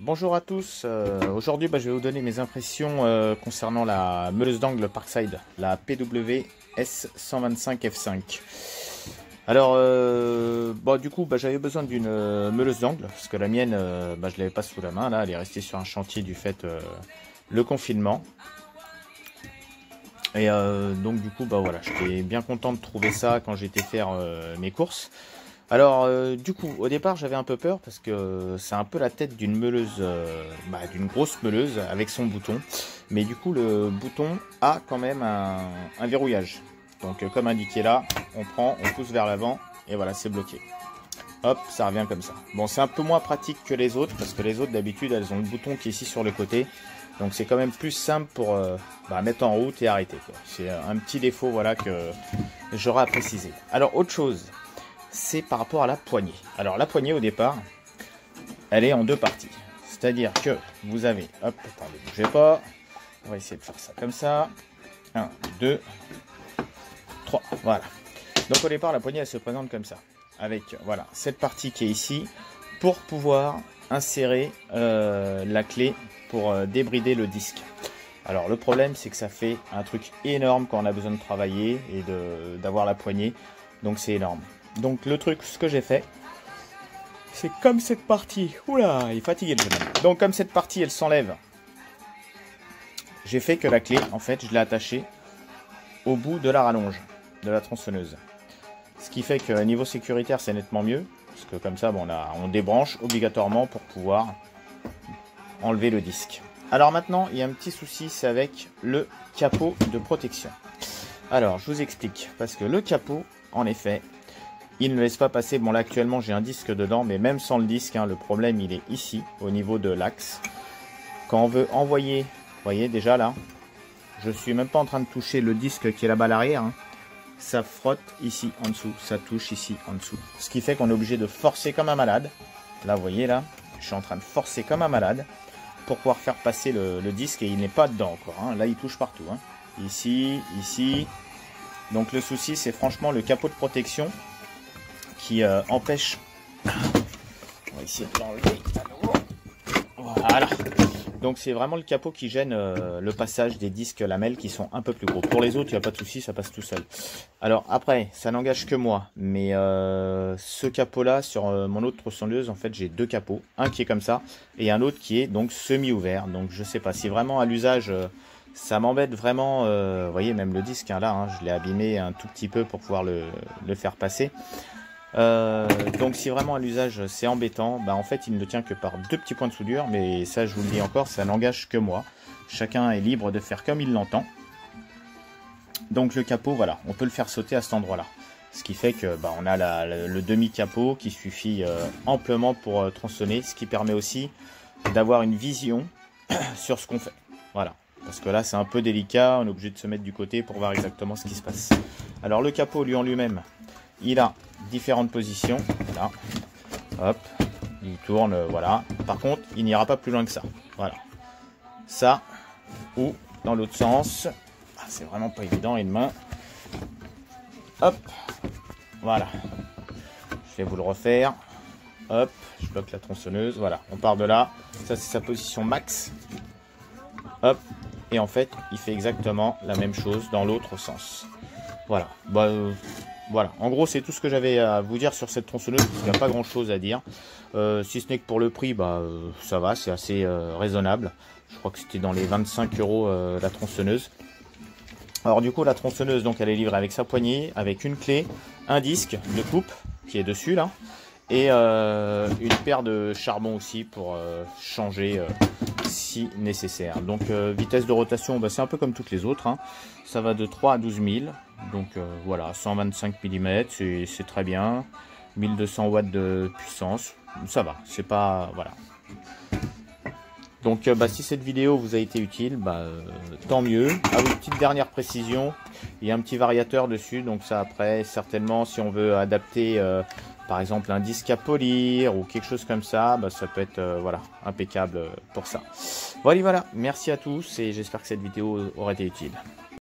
Bonjour à tous, aujourd'hui je vais vous donner mes impressions concernant la meuleuse d'angle Parkside, la PW S125F5. Alors du coup j'avais besoin d'une meuleuse d'angle, parce que la mienne je l'avais pas sous la main, là elle est restée sur un chantier du fait le confinement. Et donc du coup voilà, j'étais bien content de trouver ça quand j'étais faire mes courses. Alors du coup au départ j'avais un peu peur parce que c'est un peu la tête d'une meuleuse, d'une grosse meuleuse avec son bouton. Mais du coup le bouton a quand même un verrouillage. Donc comme indiqué là, on prend, on pousse vers l'avant et voilà, c'est bloqué. Hop, ça revient comme ça. Bon, c'est un peu moins pratique que les autres parce que les autres d'habitude elles ont le bouton qui est ici sur le côté. Donc c'est quand même plus simple pour mettre en route et arrêter. C'est un petit défaut voilà que j'aurais à préciser. Alors autre chose, c'est par rapport à la poignée. Alors la poignée au départ, elle est en deux parties. C'est-à-dire que vous avez, hop, attendez, bougez pas. On va essayer de faire ça comme ça. 1, 2, 3, voilà. Donc au départ, la poignée, elle se présente comme ça. Avec, voilà, cette partie qui est ici, pour pouvoir insérer la clé pour débrider le disque. Alors le problème, c'est que ça fait un truc énorme quand on a besoin de travailler et d'avoir la poignée. Donc c'est énorme. Donc le truc, ce que j'ai fait, c'est comme cette partie, oula, il est fatigué le jeune homme. Donc comme cette partie, elle s'enlève, j'ai fait que la clé, en fait, je l'ai attachée au bout de la rallonge de la tronçonneuse. Ce qui fait que niveau sécuritaire, c'est nettement mieux, parce que comme ça, on débranche obligatoirement pour pouvoir enlever le disque. Alors maintenant, il y a un petit souci, c'est avec le capot de protection. Alors, je vous explique, parce que le capot, en effet, il ne laisse pas passer. Bon là actuellement j'ai un disque dedans, mais même sans le disque, le problème il est ici, au niveau de l'axe. Quand on veut envoyer, vous voyez déjà là, je suis même pas en train de toucher le disque qui est là-bas à l'arrière. Ça frotte ici en dessous, ça touche ici en dessous. Ce qui fait qu'on est obligé de forcer comme un malade. Là vous voyez là, je suis en train de forcer comme un malade pour pouvoir faire passer le disque et il n'est pas dedans encore. Là il touche partout. Ici, ici. Donc le souci c'est franchement le capot de protection qui empêche. On va essayer de l'enlever. Voilà. Donc c'est vraiment le capot qui gêne le passage des disques lamelles qui sont un peu plus gros. Pour les autres, il n'y a pas de souci, ça passe tout seul. Alors après, ça n'engage que moi. Mais ce capot-là, sur mon autre tronçonneuse, en fait, j'ai deux capots. Un qui est comme ça et un autre qui est donc semi-ouvert. Donc je sais pas si vraiment à l'usage, ça m'embête vraiment. Vous voyez, même le disque, là, je l'ai abîmé un tout petit peu pour pouvoir le faire passer. Donc si vraiment à l'usage c'est embêtant, en fait il ne tient que par deux petits points de soudure, mais ça je vous le dis encore, ça n'engage que moi. Chacun est libre de faire comme il l'entend. Donc le capot, voilà, on peut le faire sauter à cet endroit là. Ce qui fait que on a le demi-capot qui suffit amplement pour tronçonner, ce qui permet aussi d'avoir une vision sur ce qu'on fait. Voilà, parce que là c'est un peu délicat, on est obligé de se mettre du côté pour voir exactement ce qui se passe. Alors le capot lui en lui-même, il a différentes positions, voilà, hop, il tourne, voilà. Par contre, il n'ira pas plus loin que ça, voilà. Ça, ou dans l'autre sens, c'est vraiment pas évident, une main, hop, voilà. Je vais vous le refaire, hop, je bloque la tronçonneuse, voilà, on part de là, ça c'est sa position max, hop, et en fait, il fait exactement la même chose dans l'autre sens, voilà, voilà, en gros c'est tout ce que j'avais à vous dire sur cette tronçonneuse, parce qu'il n'y a pas grand chose à dire, si ce n'est que pour le prix, ça va, c'est assez raisonnable, je crois que c'était dans les 25 € la tronçonneuse. Alors du coup la tronçonneuse, donc elle est livrée avec sa poignée, avec une clé, un disque de coupe qui est dessus là, et une paire de charbon aussi pour changer si nécessaire. Donc vitesse de rotation, c'est un peu comme toutes les autres, ça va de 3 à 12 000. Donc voilà, 125 mm, c'est très bien. 1200 watts de puissance, ça va, c'est pas... voilà. Donc si cette vidéo vous a été utile, tant mieux. Ah oui, petite dernière précision, il y a un petit variateur dessus, donc ça après, certainement, si on veut adapter par exemple un disque à polir ou quelque chose comme ça, ça peut être voilà, impeccable pour ça. Voilà, merci à tous et j'espère que cette vidéo aura été utile.